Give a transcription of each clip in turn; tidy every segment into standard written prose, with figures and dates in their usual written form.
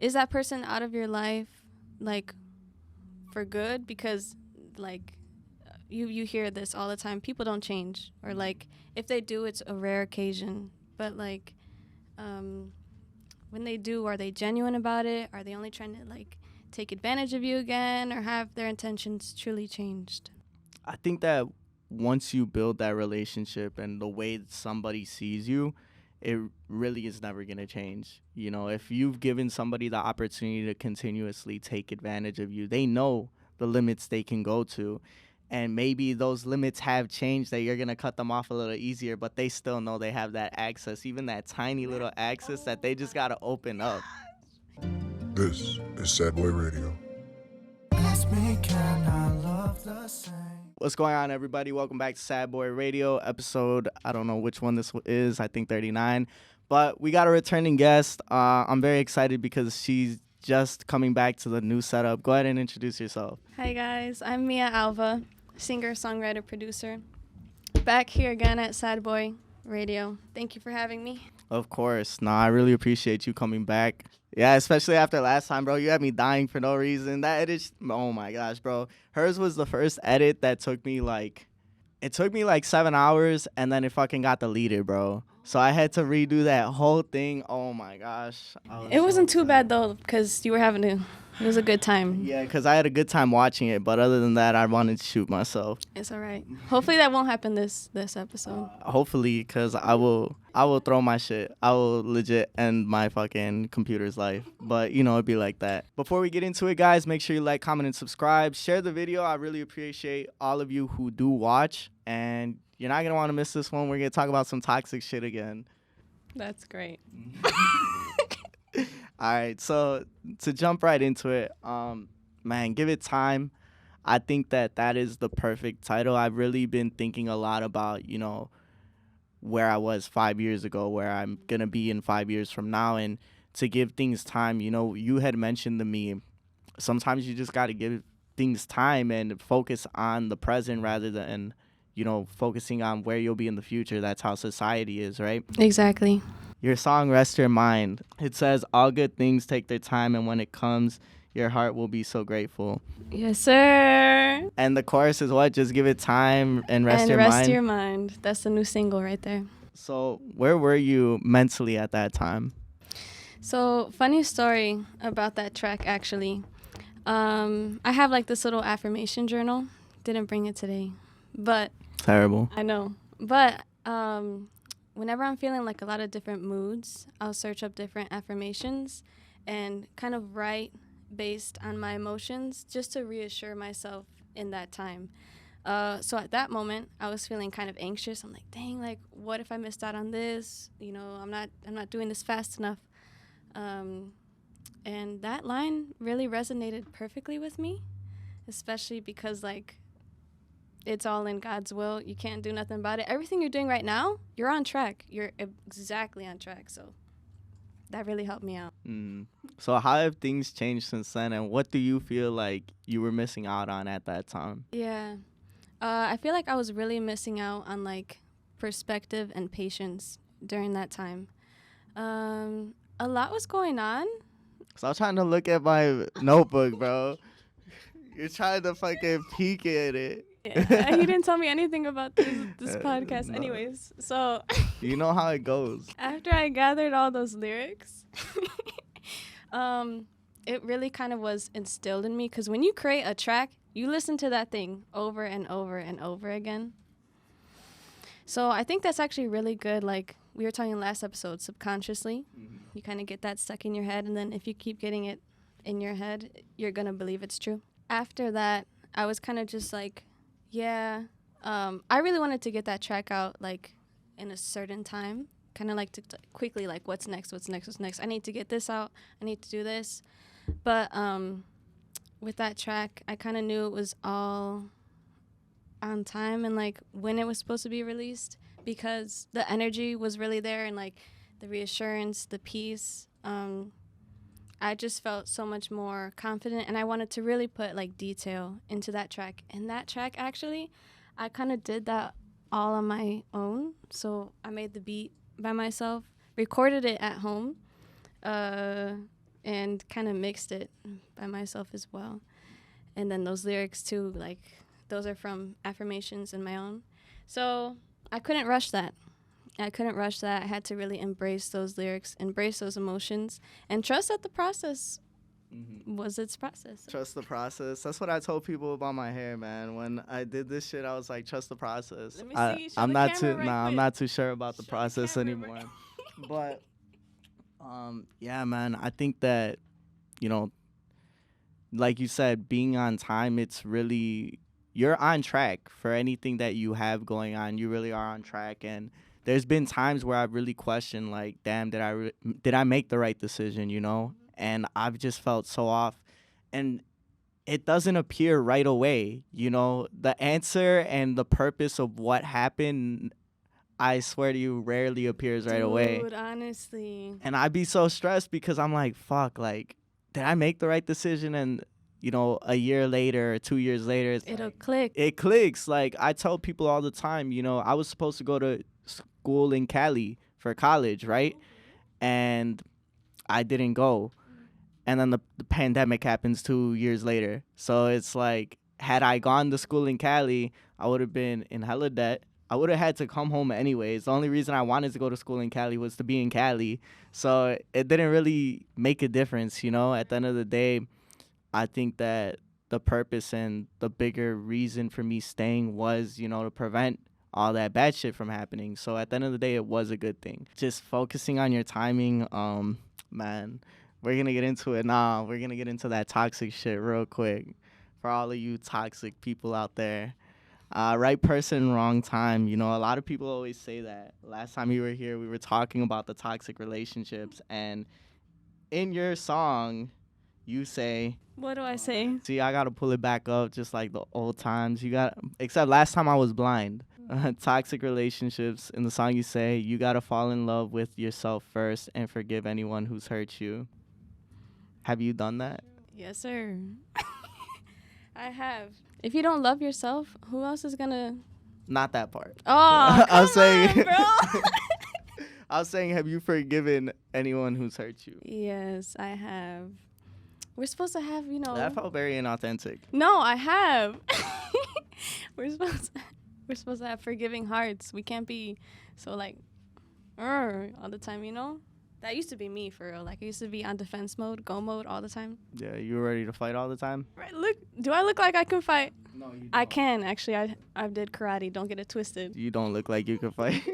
is that person out of your life, like, for good? Because, like, you hear this all the time. People don't change. Or, like, if they do, it's a rare occasion. But, like, when they do, are they genuine about it? Are they only trying to, like, take advantage of you again? Or have their intentions truly changed? I think that once you build that relationship and the way that somebody sees you, it really is never going to change. You know, if you've given somebody the opportunity to continuously take advantage of you, they know the limits they can go to. And maybe those limits have changed, that you're going to cut them off a little easier, but they still know they have that access, even that tiny little access that they just got to open up. This is Sad Boy Radio. What's going on, everybody? Welcome back to Sad Boy Radio, episode, I don't know which one this is, I think 39. But we got a returning guest. I'm very excited because she's just coming back to the new setup. Go ahead and introduce yourself. Hi, guys. I'm Alva I, singer, songwriter, producer. Back here again at Sad Boy Radio. Thank you for having me. Of course. No, I really appreciate you coming back. Yeah, especially after last time, bro. You had me dying for no reason. That edit, oh my gosh, bro. Hers was the first edit that took me like 7 hours, and then it fucking got deleted, bro. So I had to redo that whole thing. Oh my gosh. It wasn't too bad, though, because you were it was a good time. Yeah, because I had a good time watching it, but other than that, I wanted to shoot myself. It's all right. Hopefully that won't happen this episode. Hopefully, because I will throw my shit. I will legit end my fucking computer's life. But, you know, it'd be like that. Before we get into it, guys, make sure you like, comment, and subscribe. Share the video. I really appreciate all of you who do watch. And you're not going to want to miss this one. We're going to talk about some toxic shit again. That's great. All right, so to jump right into it, man, Give It Time. I think that is the perfect title. I've really been thinking a lot about, you know, where I was 5 years ago, where I'm going to be in 5 years from now, and to give things time. You know, you had mentioned to me, sometimes you just got to give things time and focus on the present rather than, you know, focusing on where you'll be in the future. That's how society is, right? Exactly. Your song, Rest Your Mind, it says, all good things take their time, and when it comes, your heart will be so grateful. Yes, sir. And the chorus is what? Just give it time and rest your rest mind? your mind. That's the new single right there. So where were you mentally at that time? So, funny story about that track, actually. I have, like, this little affirmation journal. Didn't bring it today, but... Terrible. I know. But... whenever I'm feeling like a lot of different moods, I'll search up different affirmations and kind of write based on my emotions just to reassure myself in that time. So at that moment, I was feeling kind of anxious. I'm like, dang, like, what if I missed out on this? You know, I'm not doing this fast enough. And that line really resonated perfectly with me, especially because, like, it's all in God's will. You can't do nothing about it. Everything you're doing right now, you're on track. You're exactly on track. So that really helped me out. So how have things changed since then, and what do you feel like you were missing out on at that time? Yeah. I feel like I was really missing out on, like, perspective and patience during that time. A lot was going on. So I was trying to look at my notebook, bro. You're trying to fucking peek at it. Yeah, he didn't tell me anything about this podcast. No. Anyways, so... You know how it goes. After I gathered all those lyrics, it really kind of was instilled in me. Because when you create a track, you listen to that thing over and over and over again. So I think that's actually really good. Like we were talking last episode, subconsciously. Mm-hmm. You kind of get that stuck in your head. And then if you keep getting it in your head, you're going to believe it's true. After that, I was kind of just like... Yeah, I really wanted to get that track out, like, in a certain time. Kind of like to quickly, like, what's next? I need to get this out. I need to do this. But with that track, I kind of knew it was all on time and, like, when it was supposed to be released because the energy was really there and, like, the reassurance, the peace. I just felt so much more confident, and I wanted to really put, like, detail into that track. And that track, actually, I kind of did that all on my own. So I made the beat by myself, recorded it at home in and kind of mixed it by myself as well. And then those lyrics too, like those are from affirmations and my own. So I couldn't rush that. I couldn't rush that. I had to really embrace those lyrics, embrace those emotions, and trust that the process was its process. Trust the process. That's what I told people about my hair, man. When I did this shit, I was like, trust the process. Let me see. Show I'm the not camera too right I'm quick. not too sure about the Show the process camera anymore. right- But yeah, man, I think that, you know, like you said, being on time, it's really, you're on track for anything that you have going on. You really are on track. And there's been times where I've really questioned, like, damn, did I make the right decision, you know? And I've just felt so off. And it doesn't appear right away, you know? The answer and the purpose of what happened, I swear to you, rarely appears right away. Dude, honestly. And I'd be so stressed because I'm like, fuck, like, did I make the right decision? And, you know, a year later or 2 years later, it's It'll like, click. it clicks. Like, I tell people all the time, you know, I was supposed to go to school in Cali for college, right? And I didn't go. And then the pandemic happens 2 years later. So it's like, had I gone to school in Cali, I would have been in hella debt. I would have had to come home anyways. The only reason I wanted to go to school in Cali was to be in Cali. So it didn't really make a difference, you know? At the end of the day, I think that the purpose and the bigger reason for me staying was, you know, to prevent all that bad shit from happening. So at the end of the day, it was a good thing. Just focusing on your timing, man, we're going to get into it now. We're going to get into that toxic shit real quick for all of you toxic people out there. Right person, wrong time. You know, a lot of people always say that. Last time you were here, we were talking about the toxic relationships. And in your song, you say, What do I say? see, I got to pull it back up just like the old times. Except last time I was blind. Toxic relationships. In the song, you say, you got to fall in love with yourself first and forgive anyone who's hurt you. Have you done that? Yes, sir. I have. If you don't love yourself, who else is gonna? Not that part. Oh, I come was saying, on, bro. I was saying, have you forgiven anyone who's hurt you? Yes, I have. We're supposed to have, you know. That felt very inauthentic. No, I have. we're supposed to have forgiving hearts. We can't be so like, all the time, you know. That used to be me for real. Like I used to be on defense mode, go mode all the time. Yeah, you were ready to fight all the time? Right? Look, do I look like I can fight? No, you don't. I can actually. I did karate. Don't get it twisted. You don't look like you can fight.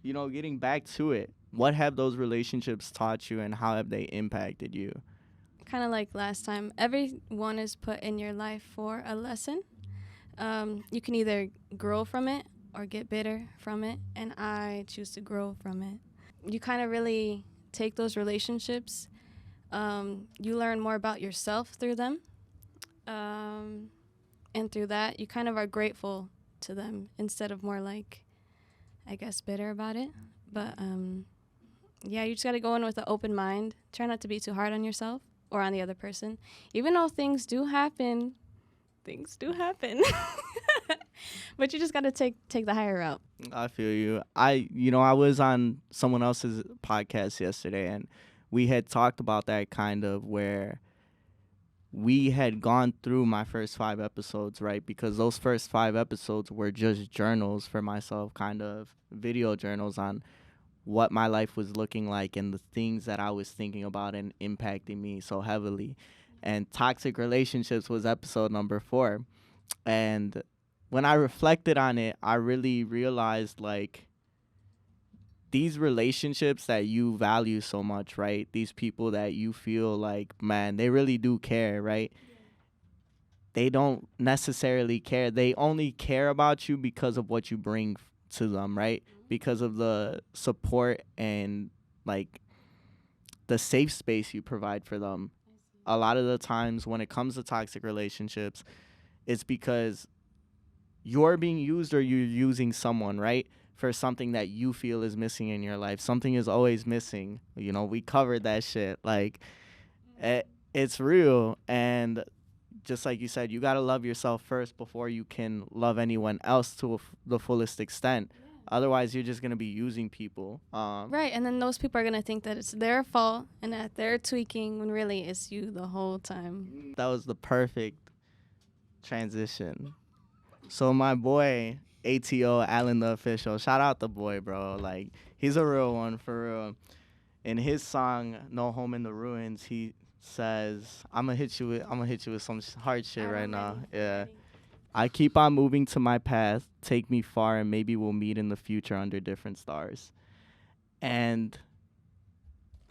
You know, getting back to it, what have those relationships taught you and how have they impacted you? Kind of like last time, everyone is put in your life for a lesson. You can either grow from it or get bitter from it, and I choose to grow from it. You kind of really take those relationships. You learn more about yourself through them. And through that, you kind of are grateful to them instead of more like, I guess, bitter about it. But yeah, you just got to go in with an open mind. Try not to be too hard on yourself or on the other person. Even though things do happen. But you just got to take the higher route. I feel you. I was on someone else's podcast yesterday, and we had talked about that kind of where we had gone through my first 5 episodes, right? Because those first 5 episodes were just journals for myself, kind of video journals on what my life was looking like and the things that I was thinking about and impacting me so heavily. And toxic relationships was episode number 4. And when I reflected on it, I really realized, like, these relationships that you value so much, right? These people that you feel like, man, they really do care, right? Yeah. They don't necessarily care. They only care about you because of what you bring to them, right? Mm-hmm. Because of the support and, like, the safe space you provide for them. A lot of the times when it comes to toxic relationships, it's because you're being used or you're using someone, right, for something that you feel is missing in your life. Something is always missing. You know, we covered that shit. Like, it's real. And just like you said, you got to love yourself first before you can love anyone else to the fullest extent. Yeah. Otherwise, you're just gonna be using people. Right, and then those people are gonna think that it's their fault and that they're tweaking when really it's you the whole time. That was the perfect transition. So my boy A.T.O, Allen the Official, shout out the boy, bro. Like, he's a real one for real. In his song "No Home in the Ruins," he says, I'm gonna hit you with some hard shit right now. Yeah. I keep on moving to my path, take me far, and maybe we'll meet in the future under different stars. And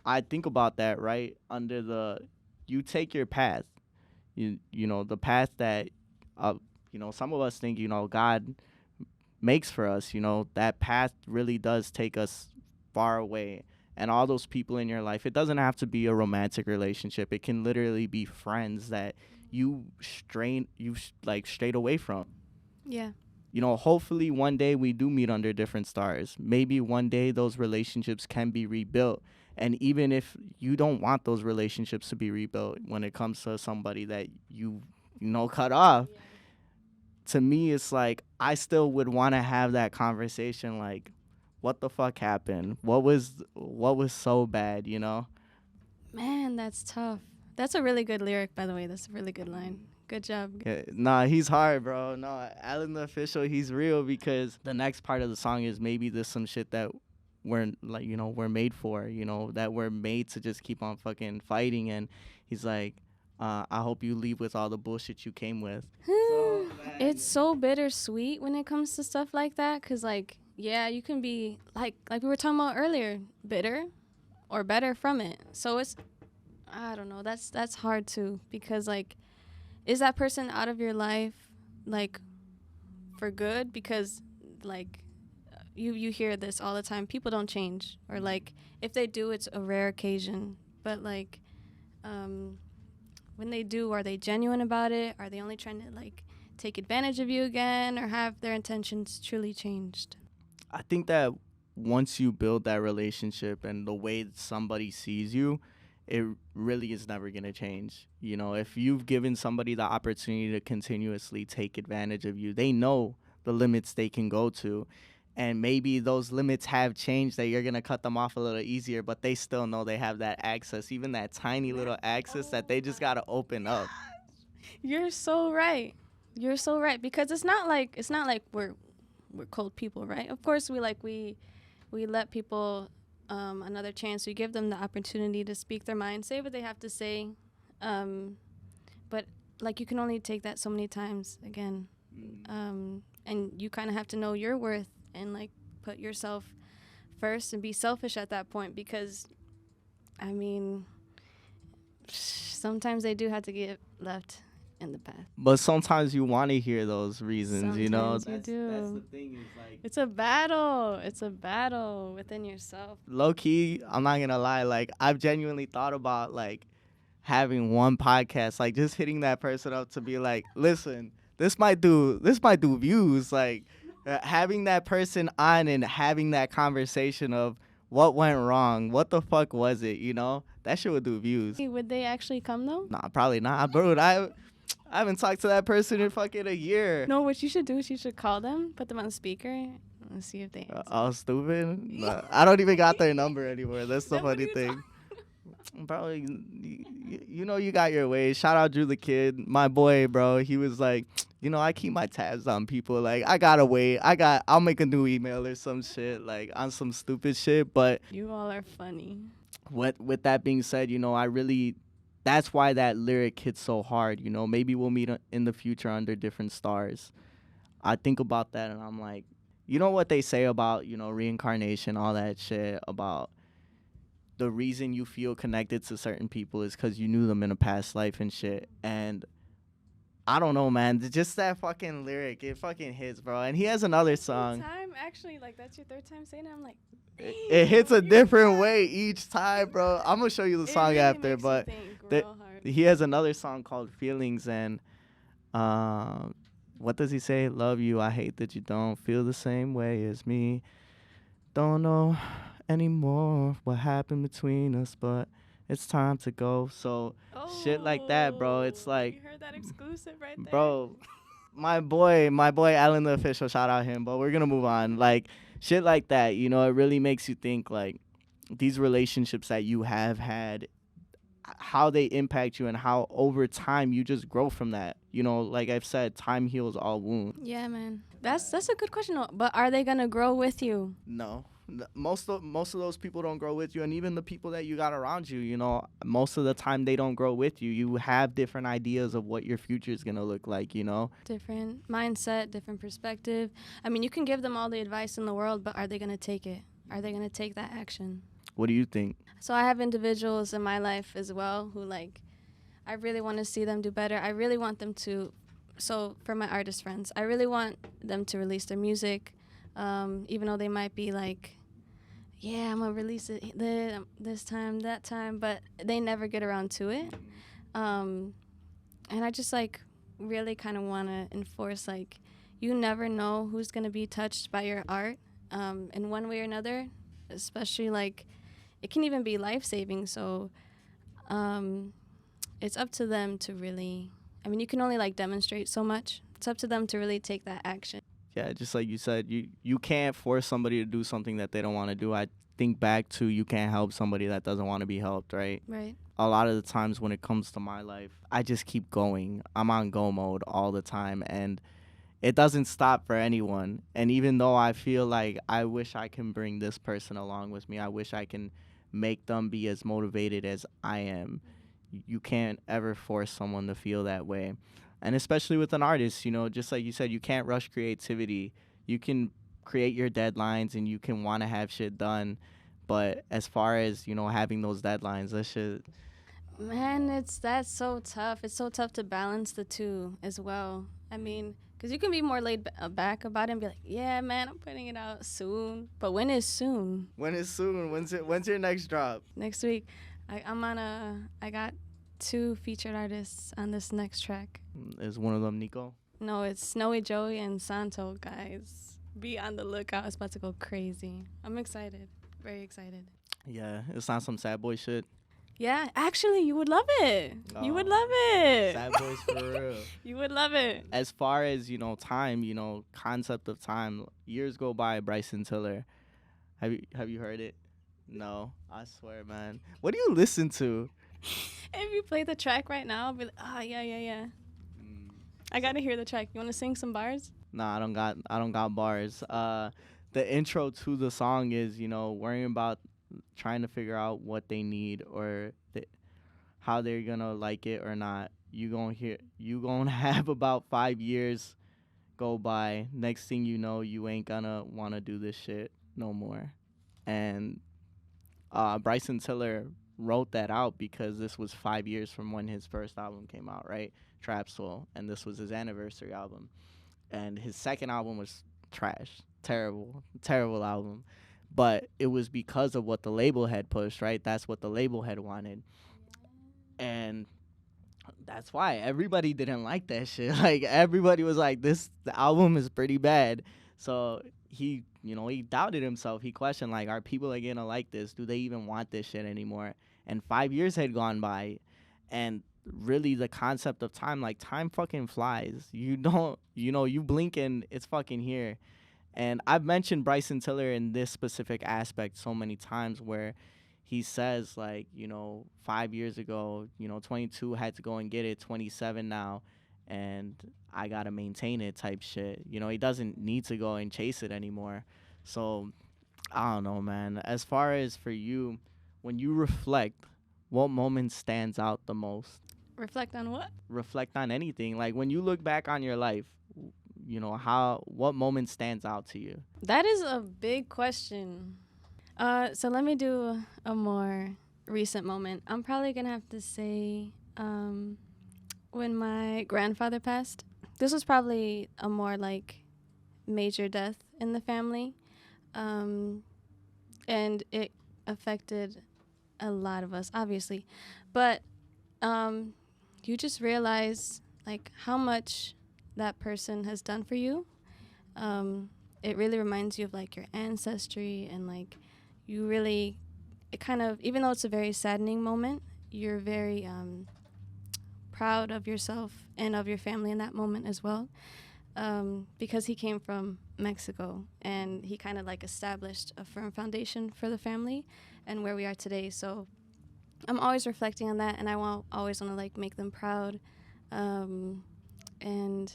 I think about that, right? You take your path, you know, the path that, some of us think, God makes for us, that path really does take us far away. And all those people in your life, it doesn't have to be a romantic relationship. It can literally be friends that you strayed away from. Yeah. Hopefully one day we do meet under different stars. Maybe one day those relationships can be rebuilt. And even if you don't want those relationships to be rebuilt when it comes to somebody that you cut off, to me, it's like, I still would want to have that conversation. Like, what the fuck happened? What was so bad, Man, that's tough. That's a really good lyric, by the way. That's a really good line. Good job. Yeah, nah, he's hard, bro. No, Allen the Official, he's real, because the next part of the song is maybe there's some shit that we're made for, that we're made to just keep on fucking fighting. And he's like, I hope you leave with all the bullshit you came with. It's so bittersweet when it comes to stuff like that, because, like, yeah, you can be, like we were talking about earlier, bitter or better from it. So it's, I don't know, that's hard too, because, like, is that person out of your life, like, for good? Because, like, you hear this all the time. People don't change, or, like, if they do, it's a rare occasion. But, like, when they do, are they genuine about it? Are they only trying to, like, take advantage of you again, or have their intentions truly changed? I think that once you build that relationship and the way that somebody sees you, it really is never going to change. If you've given somebody the opportunity to continuously take advantage of you, they know the limits they can go to. And maybe those limits have changed, that you're going to cut them off a little easier, but they still know they have that access, even that tiny little access that they just got to open up. You're so right. You're so right, because it's not like we're cold people, right? Of course we let people another chance. We give them the opportunity to speak their mind, say what they have to say. But, like, you can only take that so many times again. And you kind of have to know your worth and, like, put yourself first and be selfish at that point, because, I mean, sometimes they do have to get left in the path. But sometimes you want to hear those reasons, Sometimes That's the thing, is like, it's a battle. It's a battle within yourself. Low key, I'm not gonna lie, like, I've genuinely thought about, like, having one podcast, like, just hitting that person up to be like, listen, this might do views, like, having that person on and having that conversation of what went wrong, what the fuck was it, that shit would do views. Would they actually come though? Nah, probably not, bro. I haven't talked to that person in fucking a year. No, what you should do is you should call them, put them on speaker, and see if they answer. Oh, stupid. Nah, I don't even got their number anymore. That's the funny thing. Bro, you got your ways. Shout out Drew the Kid, my boy, bro. He was like, I keep my tabs on people. Like, I gotta wait. I'll make a new email or some shit, like, on some stupid shit. But you all are funny. With that being said, that's why that lyric hits so hard. Maybe we'll meet in the future under different stars. I think about that and I'm like, what they say about, reincarnation, all that shit, about the reason you feel connected to certain people is because you knew them in a past life and shit. And I don't know, man. Just that fucking lyric, it fucking hits, bro. And he has another song. Time, actually, like, that's your third time saying it. I'm like, it hits a different way each time, bro. I'm gonna show you the song really after, but he has another song called Feelings, and what does he say? Love you, I hate that you don't feel the same way as me. Don't know anymore what happened between us, but it's time to go. So shit like that, bro. It's like, you heard that exclusive right there, bro. My boy Allen the Official, shout out him, but we're gonna move on. Like, shit like that. You know, it really makes you think like these relationships that you have had, how they impact you and how over time you just grow from that. You know, like I've said, time heals all wounds. Yeah, man. That's a good question. But are they gonna grow with you? No. Most of those people don't grow with you, and even the people that you got around you, you know, most of the time they don't grow with you. You have different ideas of what your future is gonna look like, you know. Different mindset, different perspective. I mean, you can give them all the advice in the world, but are they gonna take it? Are they gonna take that action? What do you think? So I have individuals in my life as well who, like, I really want to see them do better. I really want them to, so for my artist friends, I really want them to release their music, even though they might be like, yeah, I'm going to release it this time, that time, but they never get around to it. And I just, like, really kind of want to enforce, like, you never know who's going to be touched by your art in one way or another, especially, like, it can even be life-saving. So it's up to them to really, I mean, you can only, like, demonstrate so much. It's up to them to really take that action. Yeah, just like you said, you can't force somebody to do something that they don't want to do. I think back to you can't help somebody that doesn't want to be helped, right? Right. A lot of the times when it comes to my life, I just keep going. I'm on go mode all the time, and it doesn't stop for anyone. And even though I feel like I wish I can bring this person along with me, I wish I can make them be as motivated as I am, you can't ever force someone to feel that way. And especially with an artist, you know, just like you said, you can't rush creativity. You can create your deadlines and you can want to have shit done. But as far as, you know, having those deadlines, that shit. Man, that's so tough. It's so tough to balance the two as well. I mean, because you can be more laid back about it and be like, yeah, man, I'm putting it out soon. But when is soon? When is soon? When's your next drop? Next week. I got 2 featured artists on this next track. Is one of them Nico? No, it's Snowy Joey and Santo, guys. Be on the lookout. It's about to go crazy. I'm excited. Very excited. Yeah, it's not some sad boy shit. Yeah, actually, you would love it. You would Oh, love it. Sad boys for real. You would love it. As far as, you know, time, you know, concept of time, years go by, Bryson Tiller. Have you heard it? No, I swear, man. What do you listen to? If you play the track right now, I'll be like, yeah. I gotta hear the track. You wanna sing some bars? Nah, I don't got bars. The intro to the song is, you know, worrying about trying to figure out what they need or how they're gonna like it or not. You gonna have about 5 years go by. Next thing you know, you ain't gonna wanna do this shit no more. And Bryson Tiller wrote that out because this was 5 years from when his first album came out, right? Trap Soul, and this was his anniversary album. And his second album was trash, terrible album. But it was because of what the label had pushed, right? That's what the label had wanted. And that's why everybody didn't like that shit. Like, everybody was like, the album is pretty bad. So he doubted himself. He questioned, like, are people going to like this? Do they even want this shit anymore? And 5 years had gone by. And really the concept of time, like, time fucking flies. You don't, you blink and it's fucking here. And I've mentioned Bryson Tiller in this specific aspect so many times where he says, like, 5 years ago, 22 had to go and get it, 27 now, and I got to maintain it type shit. He doesn't need to go and chase it anymore. So, I don't know, man. As far as for you, when you reflect, what moment stands out the most? Reflect on what? Reflect on anything. Like, when you look back on your life, what moment stands out to you? That is a big question. So let me do a more recent moment. I'm probably going to have to say when my grandfather passed. This was probably a more, like, major death in the family. And it affected a lot of us, obviously. But you just realize, like, how much that person has done for you. It really reminds you of, like, your ancestry, and, like, you really, it kind of, even though it's a very saddening moment, you're very proud of yourself and of your family in that moment as well. because he came from Mexico and he kind of like established a firm foundation for the family and where we are today. So I'm always reflecting on that, and I always want to like make them proud. And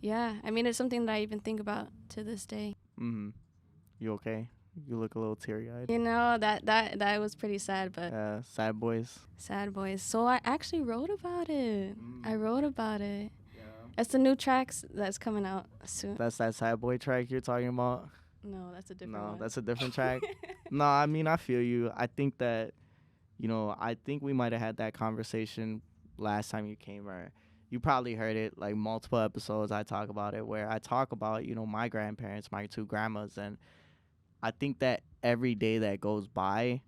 yeah, I mean, it's something that I even think about to this day. Mm-hmm. You okay? You look a little teary-eyed. You know, that was pretty sad, but Sad boys. sad boys. So I actually wrote about it. I wrote about it. Yeah. It's the new tracks that's coming out soon. That's that sad boy track you're talking about? No, that's a different No, one. that's a different track. No, I mean, I feel you. I think that, I think we might have had that conversation last time you came, or you probably heard it like multiple episodes. I talk about it where I talk about, my grandparents, my two grandmas, and I think that every day that goes by,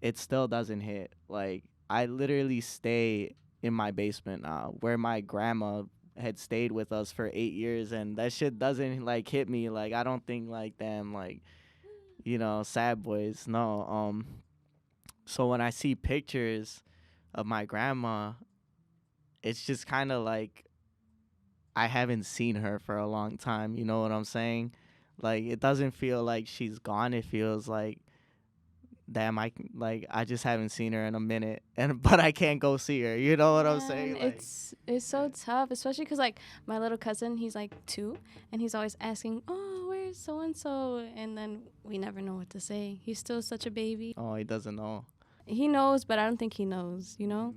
it still doesn't hit. Like, I literally stay in my basement now where my grandma had stayed with us for 8 years, and that shit doesn't like hit me. Like, I don't think like, damn, like, sad boys. No. So when I see pictures of my grandma, it's just kind of like I haven't seen her for a long time. You know what I'm saying? Like, it doesn't feel like she's gone. It feels like, damn, I just haven't seen her in a minute, but I can't go see her. You know what I'm saying? Man, Like, it's so tough, especially because like my little cousin, he's like 2, and he's always asking, "Oh, where's so and so?" And then we never know what to say. He's still such a baby. oh, he doesn't know. He knows, but I don't think he knows. You know?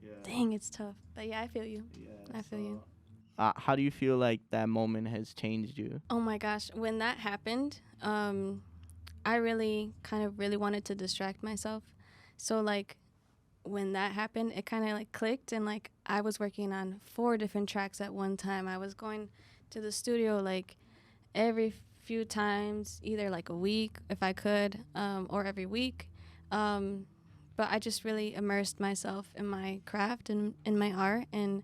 Yeah. Dang, it's tough. But yeah, I feel you. Yeah. I feel you. How do you feel like that moment has changed you? Oh my gosh, when that happened, I really wanted to distract myself. So like when that happened, it kind of like clicked, and like I was working on 4 different tracks at one time. I was going to the studio like every few times, either like a week if I could, or every week. But I just really immersed myself in my craft and in my art, and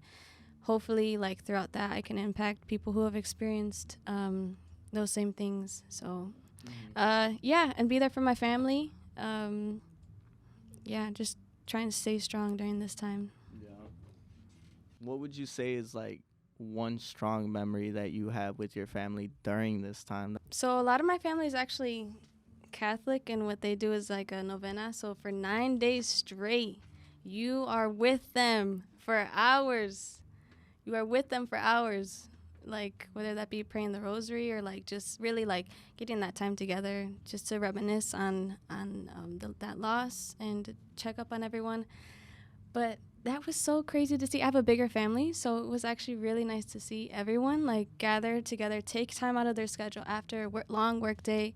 hopefully like throughout that I can impact people who have experienced those same things. So yeah, and be there for my family. Yeah, just trying to stay strong during this time. Yeah. What would you say is like one strong memory that you have with your family during this time? So a lot of my family is actually Catholic, and what they do is like a novena. So for 9 days straight, you are with them for hours. You are with them for hours, like whether that be praying the rosary or like just really like getting that time together just to reminisce on that loss and to check up on everyone. But that was so crazy to see. I have a bigger family, so it was actually really nice to see everyone like gather together, take time out of their schedule after a long work day,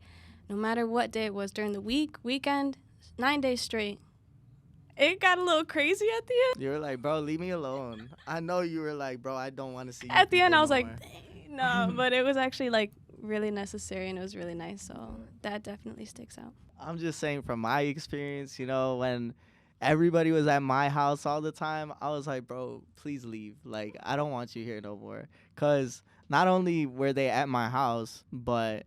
no matter what day it was, during the week, weekend, 9 days straight. It got a little crazy at the end. You were like, bro, leave me alone. I know you were like, bro, I don't want to see you. At the end, I was no like, more. dang, no, but it was actually like really necessary, and it was really nice. So that definitely sticks out. I'm just saying from my experience, when everybody was at my house all the time, I was like, bro, please leave. Like, I don't want you here no more. Because not only were they at my house, but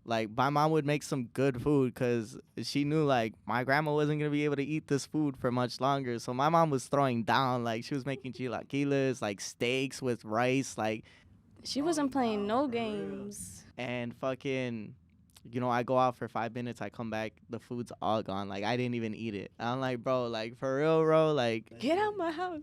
like my mom would make some good food because she knew like my grandma wasn't going to be able to eat this food for much longer. So my mom was throwing down. Like, she was making chilaquiles, like steaks with rice. Like, She wasn't playing no games. and fucking, I go out for 5 minutes, I come back, the food's all gone. Like, I didn't even eat it. I'm like, bro, like, for real, bro, like, Get out my house.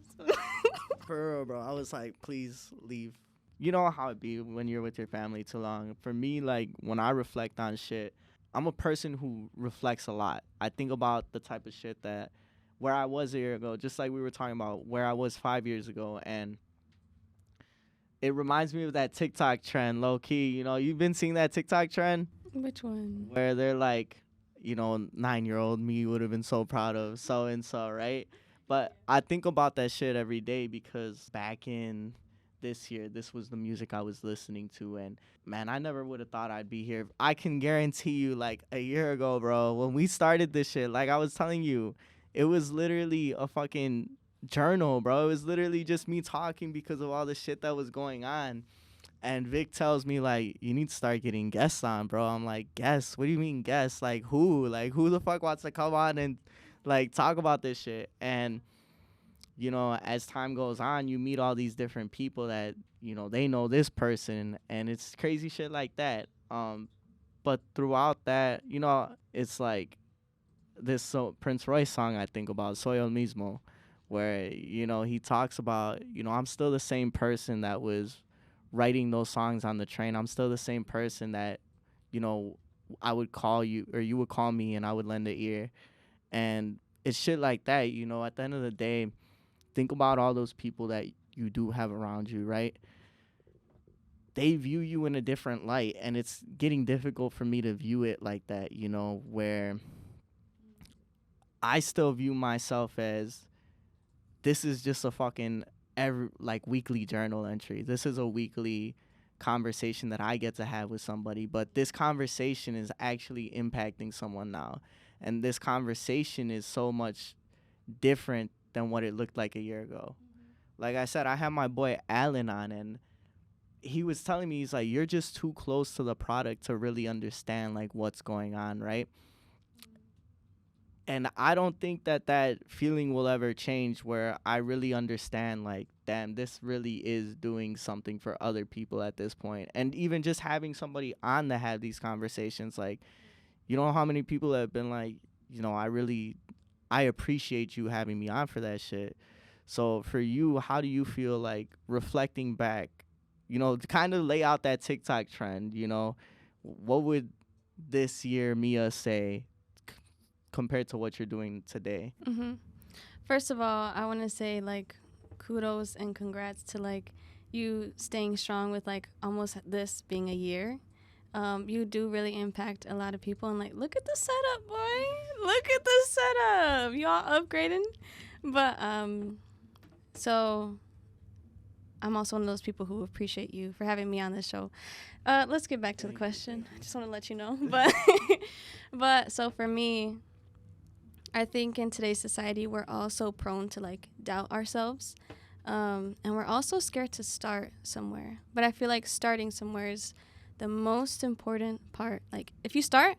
for real, bro. I was like, please leave. You know how it be when you're with your family too long. For me, like, when I reflect on shit, I'm a person who reflects a lot. I think about the type of shit that where I was a year ago, just like we were talking about where I was 5 years ago, and it reminds me of that TikTok trend, low key. You've been seeing that TikTok trend Which one? where they're like, 9-year-old me would have been so proud of so and so, right? But I think about that shit every day because back in this year, this was the music I was listening to, and man, I never would have thought I'd be here. I can guarantee you, like, a year ago, bro, when we started this shit, like I was telling you, it was literally a fucking journal, bro. It was literally just me talking because of all the shit that was going on. And Vic tells me, like, you need to start getting guests on, bro. I'm like, guests? What do you mean guests? Like, who? Like, who the fuck wants to come on and, like, talk about this shit? And you know, as time goes on, you meet all these different people that, you know, they know this person, and it's crazy shit like that. But throughout that, you know, it's like this Prince Royce song I think about, Soy el mismo, where, you know, he talks about, you know, I'm still the same person that was writing those songs on the train. I'm still the same person that, you know, I would call you or you would call me and I would lend an ear. And it's shit like that, you know, at the end of the day, think about all those people that you do have around you, right? They view you in a different light, and it's getting difficult for me to view it like that, you know, where I still view myself as this is just a fucking every like weekly journal entry. This is a weekly conversation that I get to have with somebody, but this conversation is actually impacting someone now. And this conversation is so much different than what it looked like a year ago. Like I said, I had my boy Alan on, and he was telling me, he's like, you're just too close to the product to really understand like what's going on, right? And I don't think that that feeling will ever change, where I really understand like, damn, this really is doing something for other people at this point. And even just having somebody on to have these conversations, like, you know how many people have been like, you know, I appreciate you having me on for that shit. So for you, how do you feel like reflecting back, you know, to kind of lay out that TikTok trend, you know, what would this year Mia say compared to what you're doing today? Mm-hmm. First of all, I want to say like kudos and congrats to like you staying strong with like almost this being a year. You do really impact a lot of people, and like look at the setup, boy. Look at the setup. Y'all upgrading. But so I'm also one of those people who appreciate you for having me on this show. Let's get back to the question. I just want to let you know. But so for me, I think in today's society, we're all so prone to like doubt ourselves. And we're also scared to start somewhere. But I feel like starting somewhere is the most important part. Like if you start,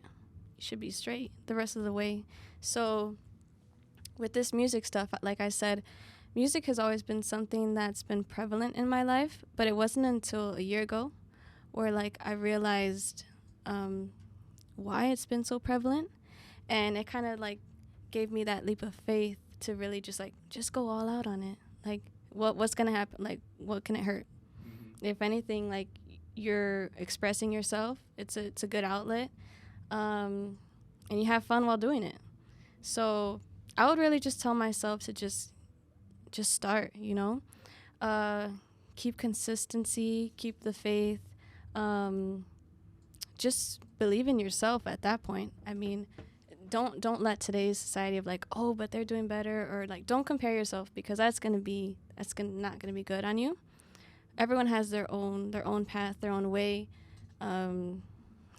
you should be straight the rest of the way. So with this music stuff, like I said, music has always been something that's been prevalent in my life, but it wasn't until a year ago where like I realized why it's been so prevalent. And it kind of like gave me that leap of faith to really just go all out on it. Like what's gonna happen? Like what can it hurt? If anything, like you're expressing yourself, it's a good outlet, and you have fun while doing it. So I would really just tell myself to just start, you know, keep consistency, keep the faith, just believe in yourself at that point. I mean, don't let today's society of like, oh, but they're doing better, or like don't compare yourself, because that's not gonna be good on you. Everyone has their own path, their own way.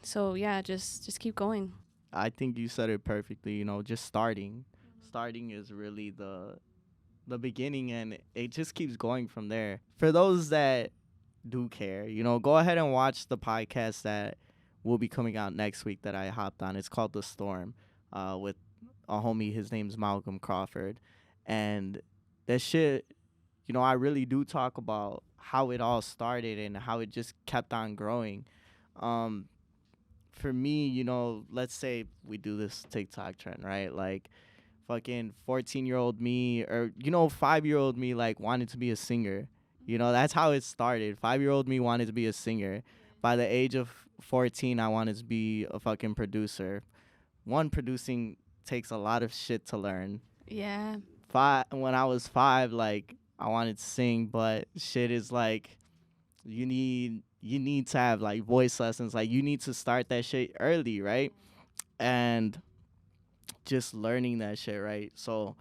So yeah, just keep going. I think you said it perfectly, you know, just starting. Starting is really the beginning, and it just keeps going from there. For those that do care, you know, go ahead and watch the podcast that will be coming out next week that I hopped on. It's called The Storm, with a homie. His name's Malcolm Crawford. And that shit, you know, I really do talk about how it all started and how it just kept on growing. For me, you know, let's say we do this TikTok trend, right? Like, fucking 14-year-old me, or, you know, 5-year-old me, like, wanted to be a singer. You know, that's how it started. 5-year-old me wanted to be a singer. By the age of 14, I wanted to be a fucking producer. Producing takes a lot of shit to learn. Yeah. When I was 5, like, I wanted to sing, but shit is like, you need to have like voice lessons. Like, you need to start that shit early, right? And just learning that shit, right? So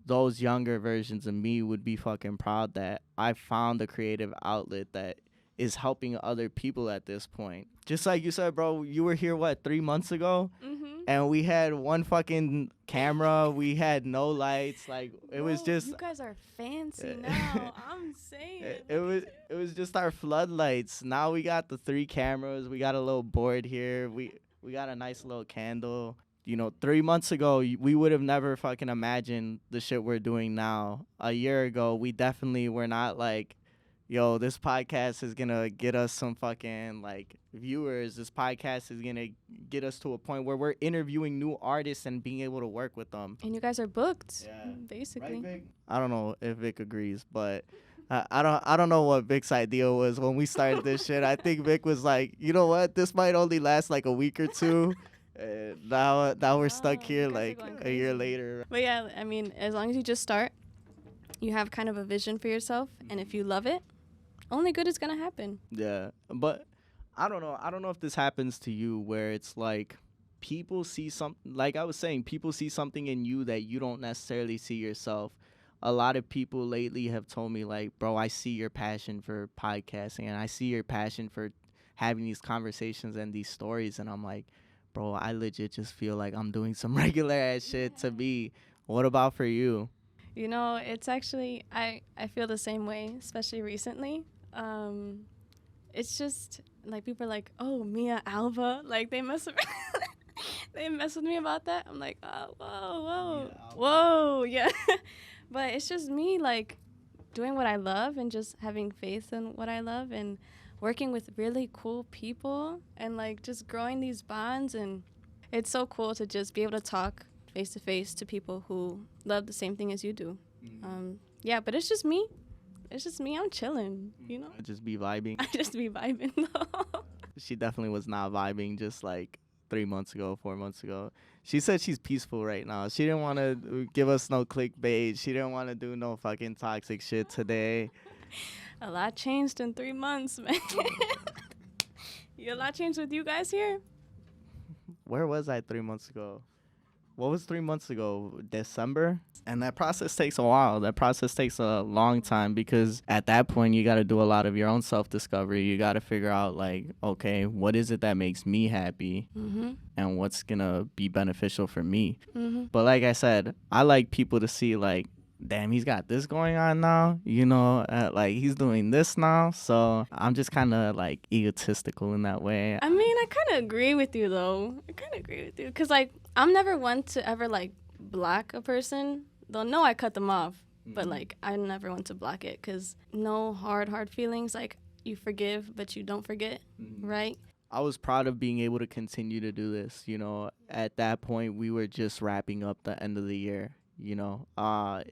those younger versions of me would be fucking proud that I found a creative outlet that is helping other people at this point. Just like you said, bro, you were here, 3 months ago? Mm-hmm. And we had one fucking camera. We had no lights. Like, it was just... You guys are fancy now. I'm saying. It was just our floodlights. Now we got the 3 cameras. We got a little board here. We got a nice little candle. 3 months ago, we would have never fucking imagined the shit we're doing now. A year ago, we definitely were not like, yo, this podcast is gonna get us some fucking like viewers. This podcast is gonna get us to a point where we're interviewing new artists and being able to work with them. And you guys are booked, Yeah. basically. Right, Vic? I don't know if Vic agrees, but I don't know what Vic's idea was when we started this shit. I think Vic was like, you know what, this might only last like a week or two. Now we're stuck here like a year later. But yeah, I mean, as long as you just start, you have kind of a vision for yourself, and if you love it, only good is gonna happen. Yeah, but I don't know. I don't know if this happens to you where it's like people see something. Like I was saying, people see something in you that you don't necessarily see yourself. A lot of people lately have told me like, bro, I see your passion for podcasting and I see your passion for having these conversations and these stories, and I'm like, bro, I legit just feel like I'm doing some regular ass shit to be. What about for you? You know, it's actually, I feel the same way, especially recently. It's just like people are like, oh, Mia Alva, like they mess with they mess with me about that. I'm like, oh, whoa, yeah. But it's just me like doing what I love and just having faith in what I love and working with really cool people and like just growing these bonds. And it's so cool to just be able to talk face to face to people who love the same thing as you do. Yeah, but it's just me. I'm chilling, you know? I just be vibing. I just be vibing, though. She definitely was not vibing just like 3 months ago, 4 months ago. She said she's peaceful right now. She didn't want to give us no clickbait. She didn't want to do no fucking toxic shit today. A lot changed in 3 months, man. A lot changed with you guys here? Where was I 3 months ago? What was 3 months ago? December? And that process takes a while. That process takes a long time because at that point, you got to do a lot of your own self-discovery. You got to figure out, like, okay, what is it that makes me happy and what's going to be beneficial for me? But like I said, I like people to see, like, damn, he's got this going on now, you know, like he's doing this now. So I'm just kind of like egotistical in that way. I mean, I kind of agree with you, though. Because, like, I'm never one to ever, like, block a person. They'll know I cut them off, but, like, I never want to block it because no hard feelings. Like, you forgive, but you don't forget, right? I was proud of being able to continue to do this. You know, at that point, we were just wrapping up the end of the year. You know,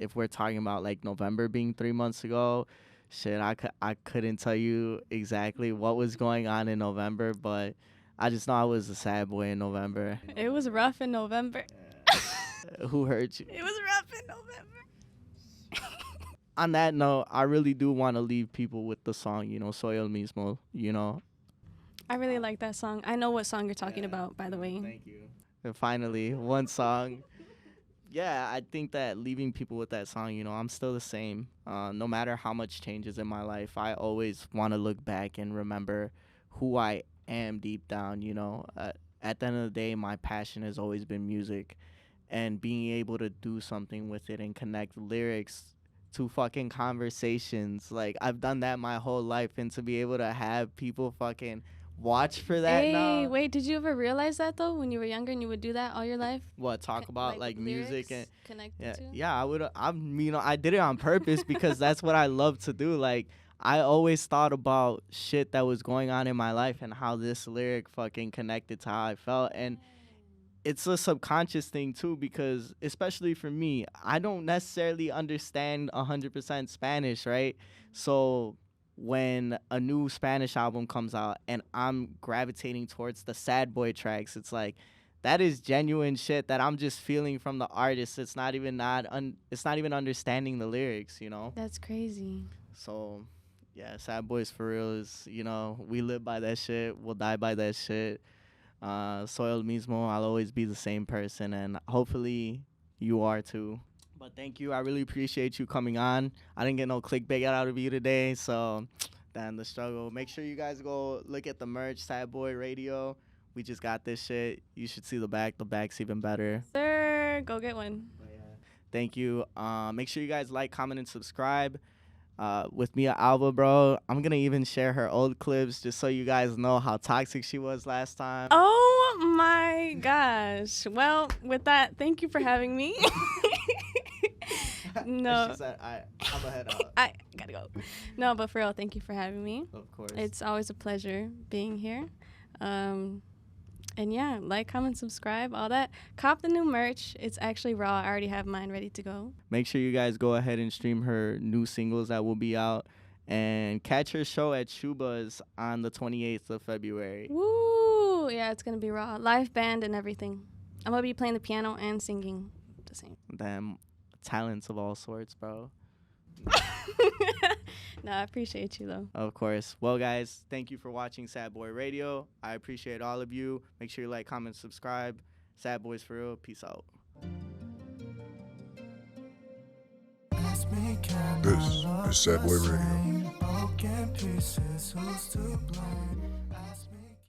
if we're talking about like November being 3 months ago, shit, I couldn't tell you exactly what was going on in November, but I just know I was a sad boy in November. It was rough in November. Who hurt you? It was rough in November. On that note, I really do want to leave people with the song, you know, Soy el mismo, you know. I really like that song. I know what song you're talking about, by the way. Thank you. And finally, one song. Yeah, I think that leaving people with that song, you know, I'm still the same. No matter how much changes in my life, I always want to look back and remember who I am deep down, you know. At the end of the day, my passion has always been music. And being able to do something with it and connect lyrics to fucking conversations. Like, I've done that my whole life. And to be able to have people fucking watch for that now. Hey, wait, did you ever realize that, though, when you were younger and you would do that all your life? What, talk about, like music and... Connected to? Yeah, I would. I did it on purpose because that's what I love to do. Like, I always thought about shit that was going on in my life and how this lyric fucking connected to how I felt. And it's a subconscious thing, too, because especially for me, I don't necessarily understand 100% Spanish, right? So when a new Spanish album comes out and I'm gravitating towards the sad boy tracks, it's like, that is genuine shit that I'm just feeling from the artist. It's not even understanding the lyrics, you know? That's crazy. So, yeah, Sad Boys for real is, you know, we live by that shit. We'll die by that shit. Soy el mismo, I'll always be the same person, and hopefully you are too. But thank you. I really appreciate you coming on. I didn't get no clickbait out of you today, so damn the struggle. Make sure you guys go look at the merch, Sad Boy Radio. We just got this shit. You should see the back. The back's even better. Sir, go get one. Thank you. Make sure you guys like, comment, and subscribe. With Mia Alva, bro, I'm going to even share her old clips just so you guys know how toxic she was last time. Oh Oh my gosh. Well, with that, thank you for having me. No. She said, I'm ahead out. I gotta go. No, but for real, thank you for having me. Of course. It's always a pleasure being here. And yeah, like, comment, subscribe, all that. Cop the new merch. It's actually raw. I already have mine ready to go. Make sure you guys go ahead and stream her new singles that will be out. And catch her show at Shuba's on the 28th of February. Woo! Yeah, it's going to be raw. Live band and everything. I'm going to be playing the piano and singing the same. Damn, talents of all sorts, bro. No, I appreciate you, though. Of course. Well, guys, thank you for watching Sad Boy Radio. I appreciate all of you. Make sure you like, comment, subscribe. Sad Boys for real. Peace out. This is Sad Boy Radio.